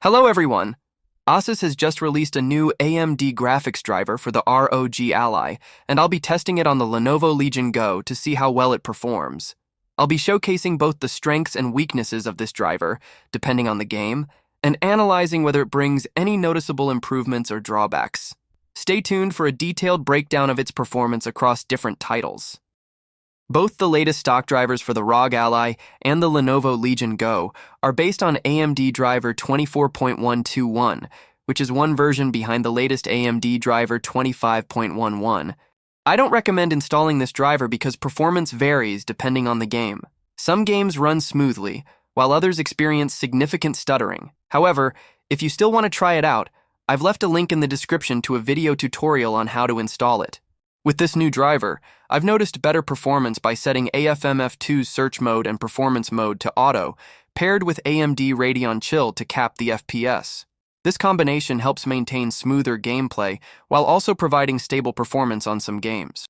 Hello everyone! Asus has just released a new AMD graphics driver for the ROGAlly, and I'll be testing it on the Lenovo Legion Go to see how well it performs. I'll be showcasing both the strengths and weaknesses of this driver, depending on the game, and analyzing whether it brings any noticeable improvements or drawbacks. Stay tuned for a detailed breakdown of its performance across different titles. Both the latest stock drivers for the ROGAlly and the Lenovo Legion Go are based on AMD driver 24.121, which is one version behind the latest AMD driver 25.11. I don't recommend installing this driver because performance varies depending on the game. Some games run smoothly, while others experience significant stuttering. However, if you still want to try it out, I've left a link in the description to a video tutorial on how to install it. With this new driver, I've noticed better performance by setting AFMF2's search mode and performance mode to auto, paired with AMD Radeon Chill to cap the FPS. This combination helps maintain smoother gameplay while also providing stable performance on some games.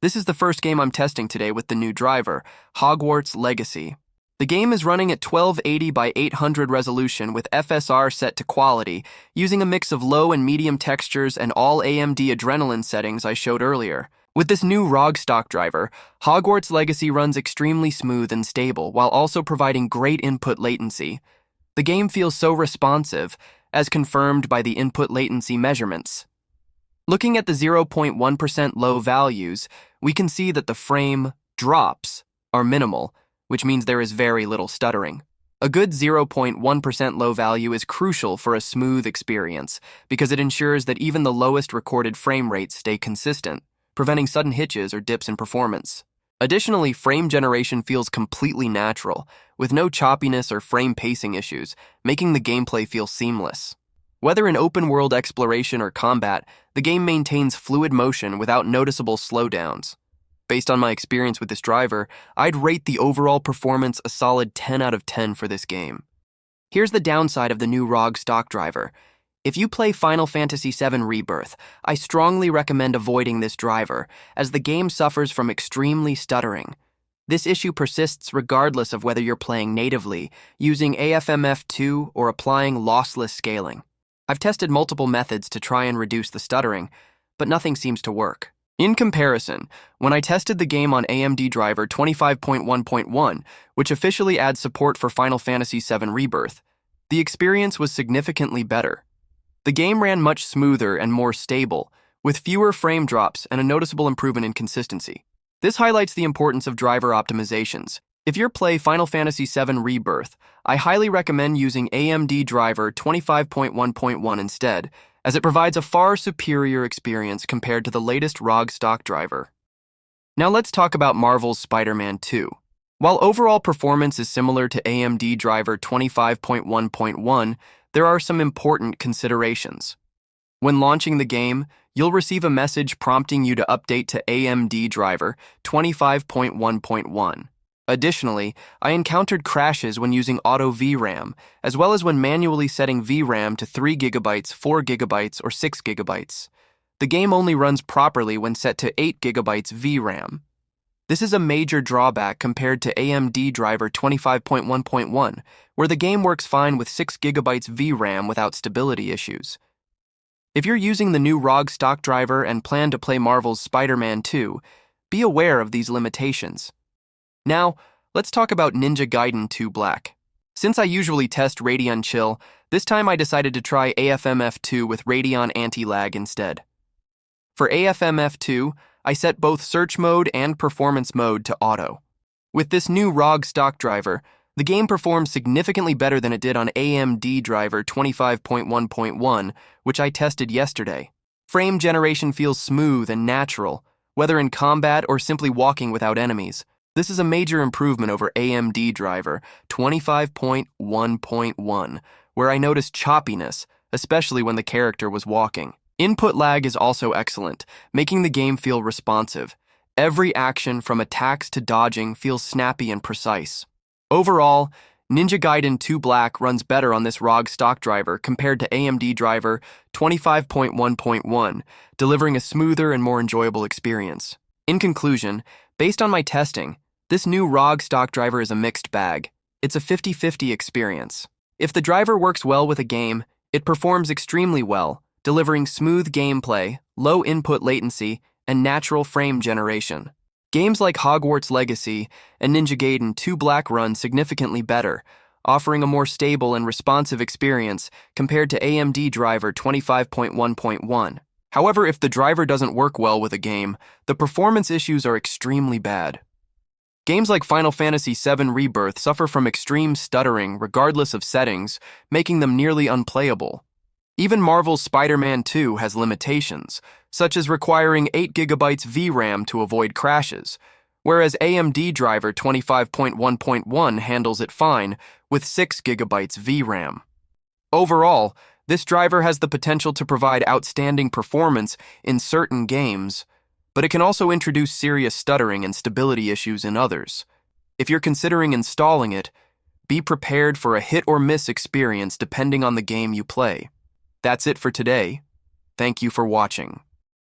This is the first game I'm testing today with the new driver, Hogwarts Legacy. The game is running at 1280 by 800 resolution with FSR set to quality, using a mix of low and medium textures and all AMD Adrenalin settings I showed earlier. With this new ROG stock driver, Hogwarts Legacy runs extremely smooth and stable while also providing great input latency. The game feels so responsive, as confirmed by the input latency measurements. Looking at the 0.1% low values, we can see that the frame drops are minimal, which means there is very little stuttering. A good 0.1% low value is crucial for a smooth experience because it ensures that even the lowest recorded frame rates stay consistent, preventing sudden hitches or dips in performance. Additionally, frame generation feels completely natural, with no choppiness or frame pacing issues, making the gameplay feel seamless. Whether in open-world exploration or combat, the game maintains fluid motion without noticeable slowdowns. Based on my experience with this driver, I'd rate the overall performance a solid 10 out of 10 for this game. Here's the downside of the new ROG stock driver. If you play Final Fantasy VII Rebirth, I strongly recommend avoiding this driver, as the game suffers from extremely stuttering. This issue persists regardless of whether you're playing natively, using AFMF2 or applying lossless scaling. I've tested multiple methods to try and reduce the stuttering, but nothing seems to work. In comparison, when I tested the game on AMD driver 25.1.1, which officially adds support for Final Fantasy VII Rebirth, the experience was significantly better. The game ran much smoother and more stable, with fewer frame drops and a noticeable improvement in consistency. This highlights the importance of driver optimizations. If you play Final Fantasy VII Rebirth, I highly recommend using AMD driver 25.1.1 instead, as it provides a far superior experience compared to the latest ROG stock driver. Now let's talk about Marvel's Spider-Man 2. While overall performance is similar to AMD driver 25.1.1, there are some important considerations. When launching the game, you'll receive a message prompting you to update to AMD driver 25.1.1. Additionally, I encountered crashes when using auto VRAM, as well as when manually setting VRAM to 3 GB, 4 GB, or 6 GB. The game only runs properly when set to 8 GB VRAM. This is a major drawback compared to AMD driver 25.1.1, where the game works fine with 6 GB VRAM without stability issues. If you're using the new ROG stock driver and plan to play Marvel's Spider-Man 2, be aware of these limitations. Now, let's talk about Ninja Gaiden 2 Black. Since I usually test Radeon Chill, this time I decided to try AFMF2 with Radeon Anti-Lag instead. For AFMF2, I set both search mode and performance mode to auto. With this new ROG stock driver, the game performs significantly better than it did on AMD driver 25.1.1, which I tested yesterday. Frame generation feels smooth and natural, whether in combat or simply walking without enemies. This is a major improvement over AMD driver 25.1.1, where I noticed choppiness, especially when the character was walking. Input lag is also excellent, making the game feel responsive. Every action from attacks to dodging feels snappy and precise. Overall, Ninja Gaiden 2 Black runs better on this ROG stock driver compared to AMD driver 25.1.1, delivering a smoother and more enjoyable experience. In conclusion, based on my testing, this new ROG stock driver is a mixed bag. It's a 50-50 experience. If the driver works well with a game, it performs extremely well, delivering smooth gameplay, low input latency, and natural frame generation. Games like Hogwarts Legacy and Ninja Gaiden 2 Black run significantly better, offering a more stable and responsive experience compared to AMD driver 25.1.1. However, if the driver doesn't work well with a game, the performance issues are extremely bad. Games like Final Fantasy VII Rebirth suffer from extreme stuttering regardless of settings, making them nearly unplayable. Even Marvel's Spider-Man 2 has limitations, such as requiring 8GB VRAM to avoid crashes, whereas AMD driver 25.1.1 handles it fine with 6GB VRAM. Overall, this driver has the potential to provide outstanding performance in certain games, but it can also introduce serious stuttering and stability issues in others. If you're considering installing it, be prepared for a hit-or-miss experience depending on the game you play. That's it for today. Thank you for watching.